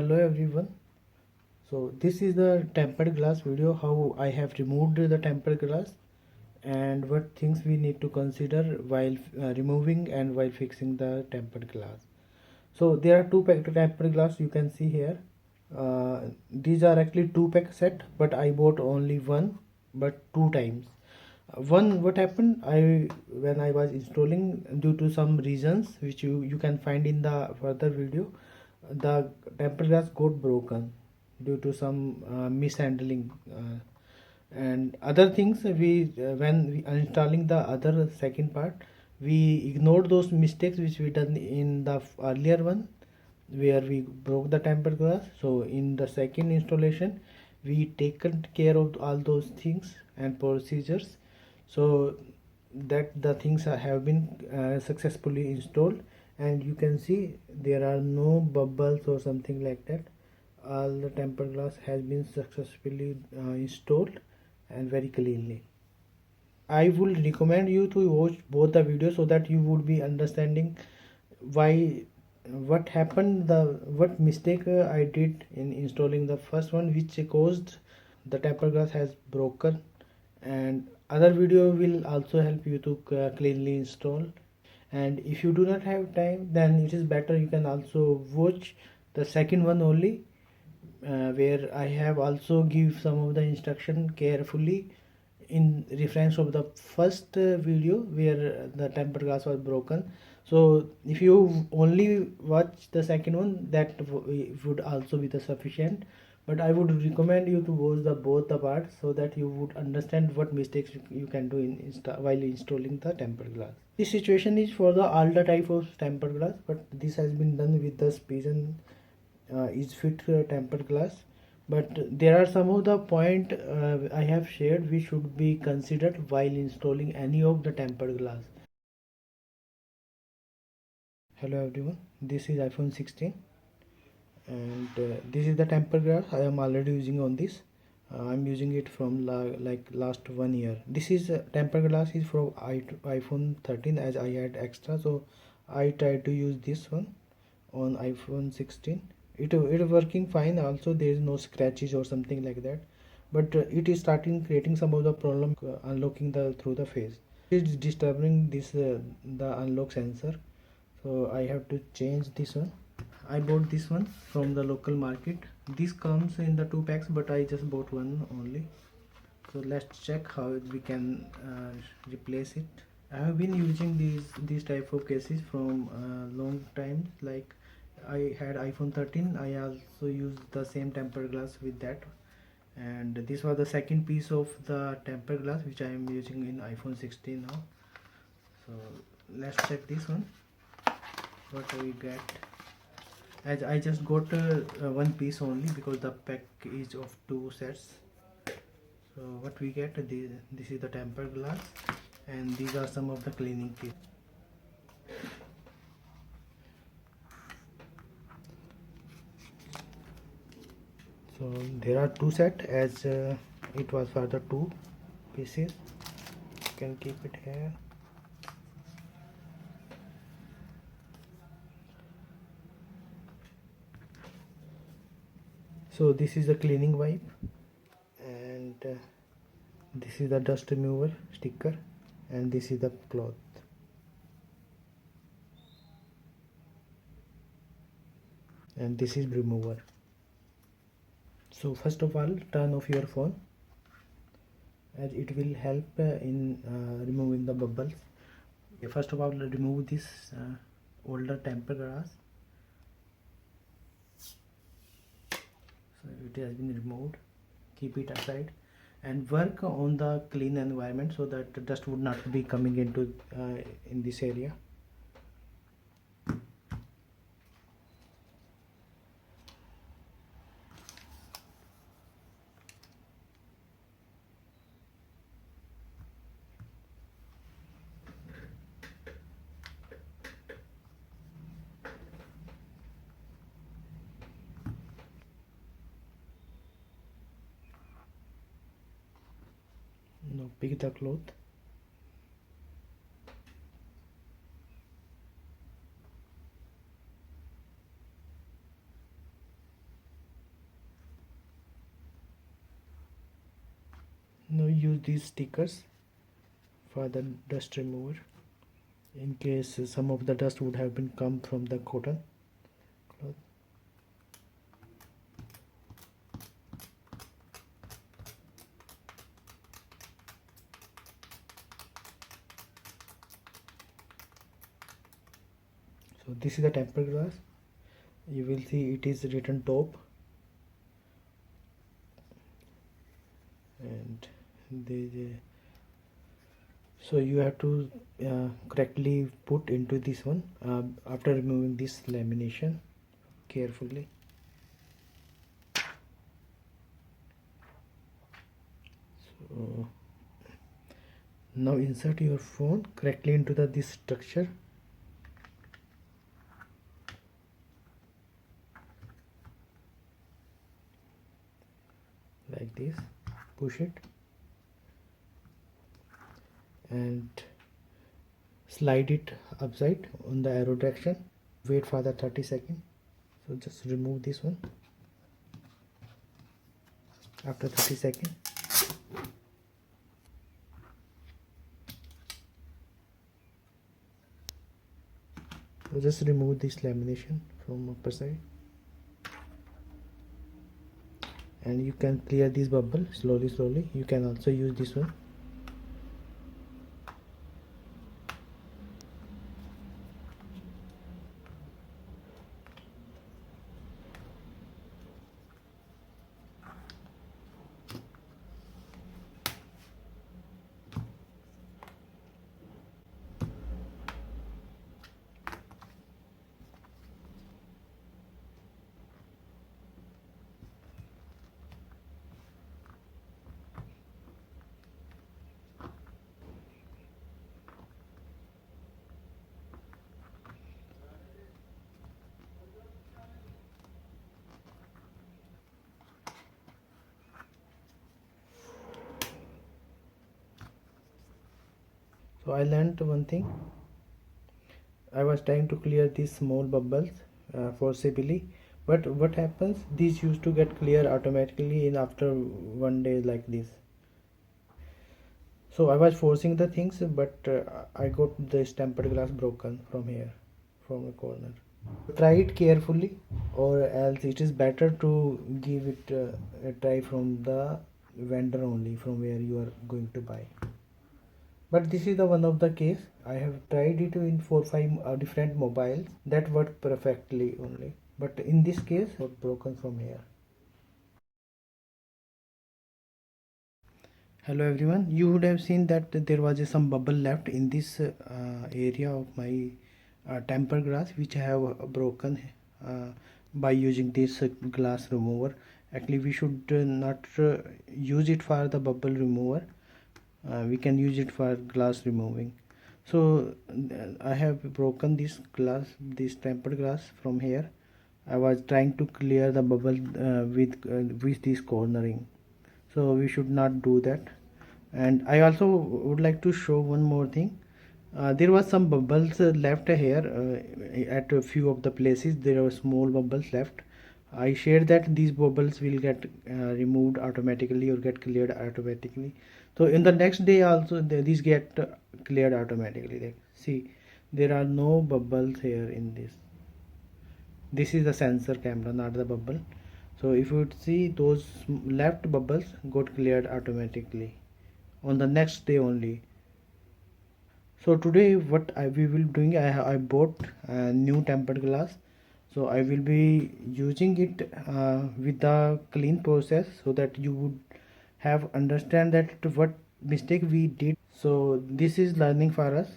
Hello everyone. So this is the tempered glass video, how I have removed the tempered glass and what things we need to consider while removing and while fixing the tempered glass. So there are two tempered glass you can see here. These are actually 2-pack set, but I bought only one, but 2 times. One, what happened, when I was installing, due to some reasons which you can find in the further video, the tempered glass got broken due to some mishandling and other things. When we are installing the other second part, we ignored those mistakes which we done in the earlier one where we broke the tempered glass. So in the second installation we taken care of all those things and procedures, so that the things have been successfully installed. And you can see there are no bubbles or something like that. All the tempered glass has been successfully installed and very cleanly. I would recommend you to watch both the videos so that you would be understanding why, what happened, what mistake I did in installing the first one, which caused the tempered glass has broken. And other video will also help you to cleanly install. And if you do not have time, then it is better you can also watch the second one only, where I have also give some of the instruction carefully in reference of the first video where the tempered glass was broken. So if you only watch the second one, that would also be the sufficient, but I would recommend you to watch the both the parts so that you would understand what mistakes you can do while installing the tempered glass. This situation is for the all the type of tempered glass, but this has been done with the Spigen is fit tempered glass. But there are some of the point I have shared which should be considered while installing any of the tempered glass. Hello everyone, this is iPhone 16 and this is the tempered glass I am already using on this. I'm using it from like last 1 year. This is tempered glass is from iPhone 13, as I had extra, so I tried to use this one on iPhone 16. It working fine. Also there is no scratches or something like that, but it is starting creating some of the problem unlocking the through the face. It is disturbing this the unlock sensor, so I have to change this one. I bought this one from the local market. This comes in the 2 packs, but I just bought one only. So let's check how we can replace it. I have been using these type of cases from long time. Like I had iPhone 13, I also used the same tempered glass with that, and this was the second piece of the tempered glass which I am using in iPhone 16 now. So let's check this one, what we get. As I just got one piece only because the pack is of 2 sets. So what we get, this is the tempered glass and these are some of the cleaning kits. So there are 2 sets, as it was for the 2 pieces. You can keep it here. So this is the cleaning wipe and this is the dust remover sticker and this is the cloth. And this is remover. So first of all, turn off your phone, as it will help in removing the bubbles. First of all, remove this older tempered glass. So it has been removed. Keep it aside and work on the clean environment so that the dust would not be coming into in this area. Now pick the cloth. Now use these stickers for the dust remover in case some of the dust would have been come from the cotton cloth. So this is the tempered glass. You will see it is written top, and so you have to correctly put into this one after removing this lamination carefully. So now insert your phone correctly into this structure. Like this, push it and slide it upside on the arrow direction. Wait for the 30 seconds. So just remove this one after 30 seconds. So just remove this lamination from upper side, and you can clear this bubble slowly. You can also use this one. So I learned one thing. I was trying to clear these small bubbles forcibly, but what happens, these used to get clear automatically in after one day like this. So I was forcing the things, but I got this tempered glass broken from here, from the corner. Try it carefully, or else it is better to give it a try from the vendor only, from where you are going to buy. But this is the one of the case. I have tried it in 4-5 different mobiles that worked perfectly only. But in this case, it got broken from here. Hello everyone. You would have seen that there was some bubble left in this area of my tempered glass, which I have broken by using this glass remover. Actually, we should not use it for the bubble remover. We can use it for glass removing. So I have broken this glass, this tempered glass from here. I was trying to clear the bubble with this cornering, so we should not do that. And I also would like to show one more thing. There was some bubbles left here at a few of the places. There are small bubbles left. I shared that these bubbles will get removed automatically or get cleared automatically. So in the next day also these get cleared automatically. Like, see, there are no bubbles here in this. This is the sensor camera, not the bubble. So if you would see, those left bubbles got cleared automatically on the next day only. So today what we will doing, I bought a new tempered glass. So I will be using it with the clean process, so that you would have understand that what mistake we did. So this is learning for us,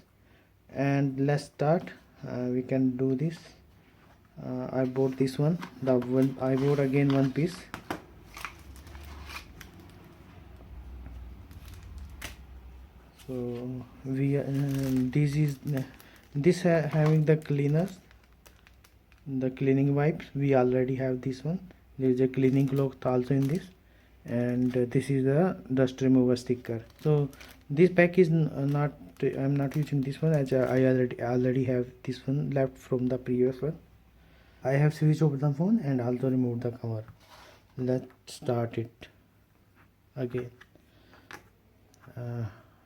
and let's start. We can do this. I bought this one. The one I bought again one piece. So we this is this having the cleaners, the cleaning wipes. We already have this one. There is a cleaning cloth also in this, and this is the dust remover sticker. So this pack is not, I'm not using this one, as I already have this one left from the previous one. I have switched off the phone and also removed the cover. Let's start it again.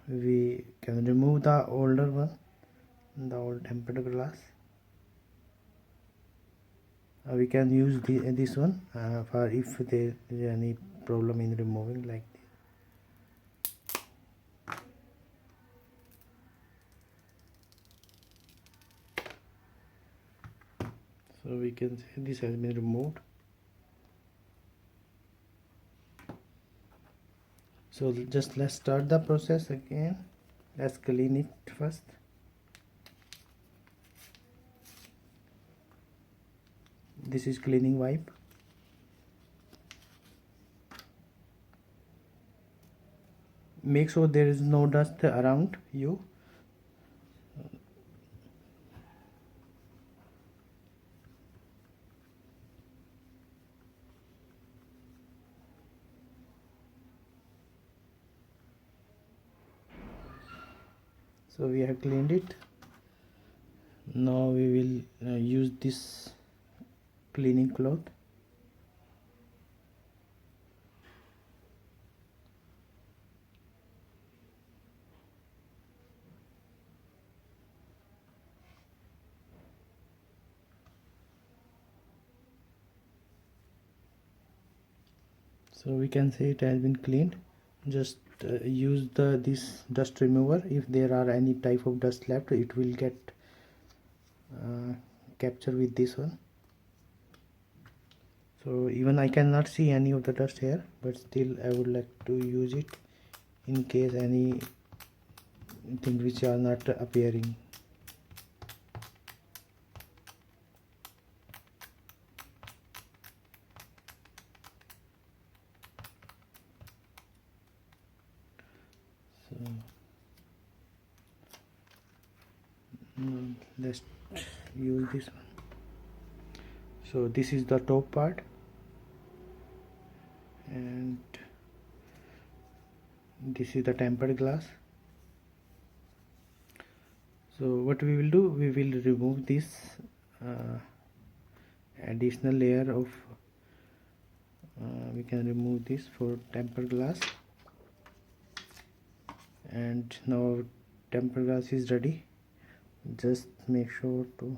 we can remove the older one, the old tempered glass. We can use this one for if there is any problem in removing like this. So we can say this has been removed. So just let's start the process again. Let's clean it first. This is cleaning wipe. Make sure there is no dust around you. So we have cleaned it. Now we will use this cleaning cloth. So we can say it has been cleaned. Just use this dust remover. If there are any type of dust left, it will get captured with this one. So even I cannot see any of the dust here, but still I would like to use it in case any things which are not appearing. So let's use this one. So this is the top part, and this is the tempered glass. So what we will do, we will remove this additional layer of we can remove this for tempered glass. And now tempered glass is ready. Just make sure to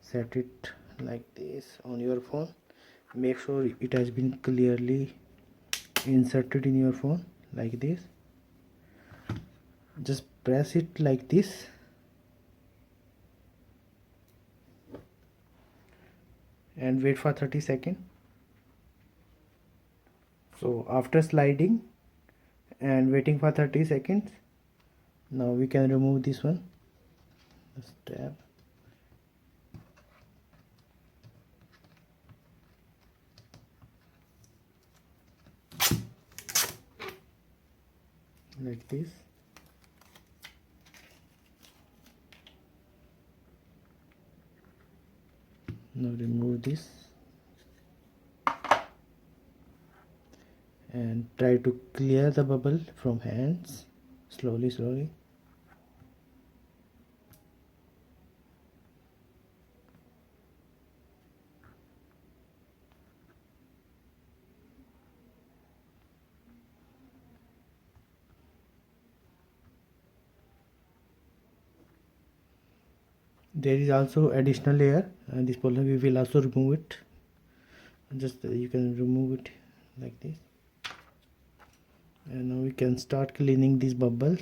set it like this on your phone. Make sure it has been clearly inserted in your phone like this. Just press it like this, and wait for 30 seconds. So after sliding and waiting for 30 seconds, now we can remove this one. Just tap. Like this. Now remove this and try to clear the bubble from hands slowly. There is also additional layer, and this polymer we will also remove it. Just you can remove it like this, and now we can start cleaning these bubbles.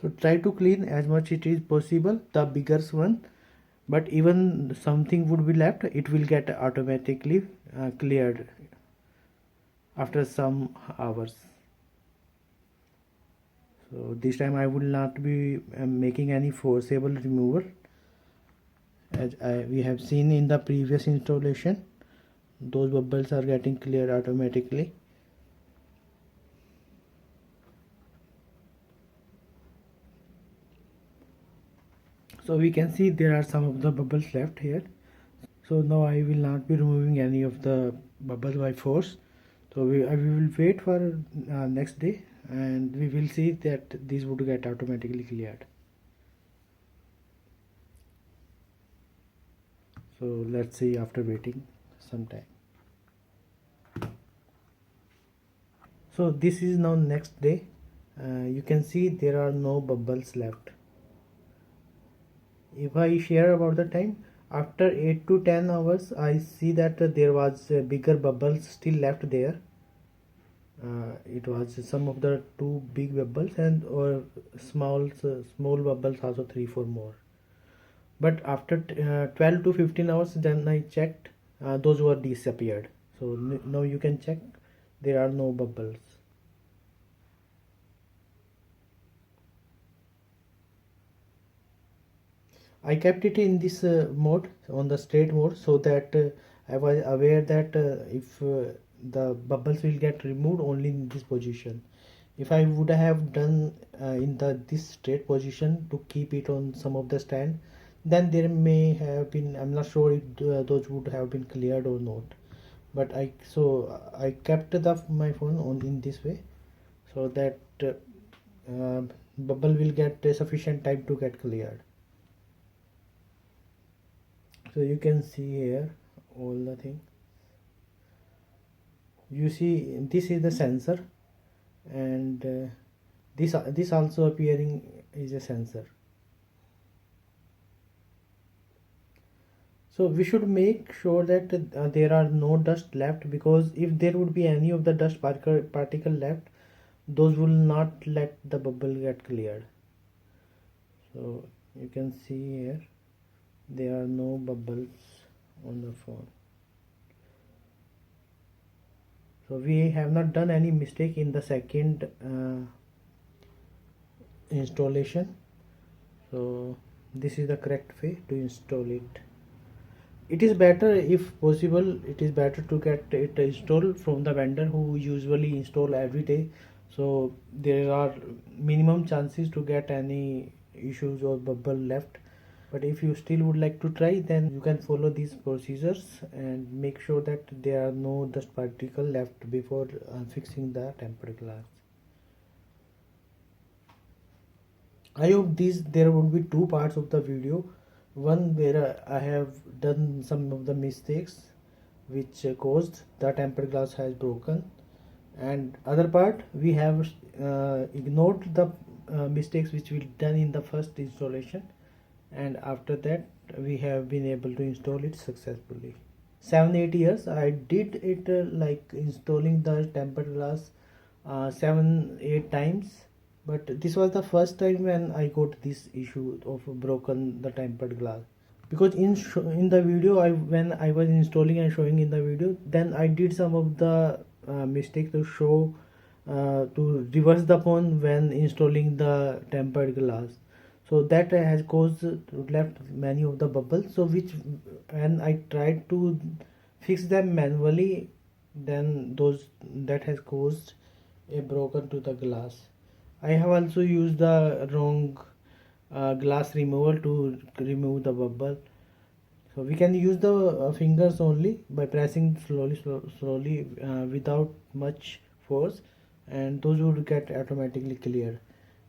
So try to clean as much it is possible, the bigger one, but even something would be left, it will get automatically cleared after some hours. So this time I will not be making any forcible removal, as we have seen in the previous installation. Those bubbles are getting cleared automatically. So we can see there are some of the bubbles left here. So now I will not be removing any of the bubbles by force. So we will wait for next day, and we will see that these would get automatically cleared. So let's see after waiting some time. So this is now next day. You can see there are no bubbles left. If I share about the time, after 8 to 10 hours I see that there was bigger bubbles still left there. It was some of the two big bubbles and or small bubbles also 3-4 more. But after 12 to 15 hours then I checked, those were disappeared. So now you can check, there are no bubbles. I kept it in this mode, on the straight mode, so that I was aware that if the bubbles will get removed only in this position. If I would have done in this straight position to keep it on some of the stand, then there may have been, I'm not sure if those would have been cleared or not. But I kept my phone on in this way, so that bubble will get sufficient time to get cleared. So you can see here all the thing. You see this is the sensor, and this also appearing is a sensor. So we should make sure that there are no dust left, because if there would be any of the dust particle left, those will not let the bubble get cleared. So you can see here there are no bubbles on the phone. So we have not done any mistake in the second installation. So this is the correct way to install it. It is better, if possible, it is better to get it installed from the vendor who usually install every day. So there are minimum chances to get any issues or bubble left. But if you still would like to try, then you can follow these procedures and make sure that there are no dust particle left before fixing the tempered glass. I hope there would be two parts of the video. One where I have done some of the mistakes which caused the tempered glass has broken, and other part we have ignored the mistakes which we done in the first installation, and after that we have been able to install it successfully. 7-8 years I did it, like installing the tempered glass 7-8 times, but this was the first time when I got this issue of broken the tempered glass. Because in the video, when I was installing and showing in the video, then I did some of the mistake to show to reverse the phone when installing the tempered glass. So that has caused left many of the bubbles, so which when I tried to fix them manually, then that has caused a broken to the glass. I have also used the wrong glass removal to remove the bubble. So we can use the fingers only by pressing slowly without much force, and those would get automatically cleared.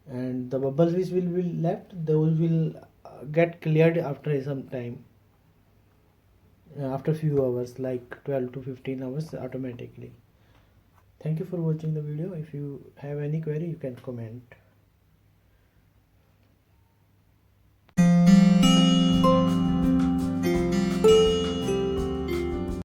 And the bubbles which will be left, those will get cleared after some time, after few hours, like 12 to 15 hours automatically. Thank you for watching the video. If you have any query, you can comment.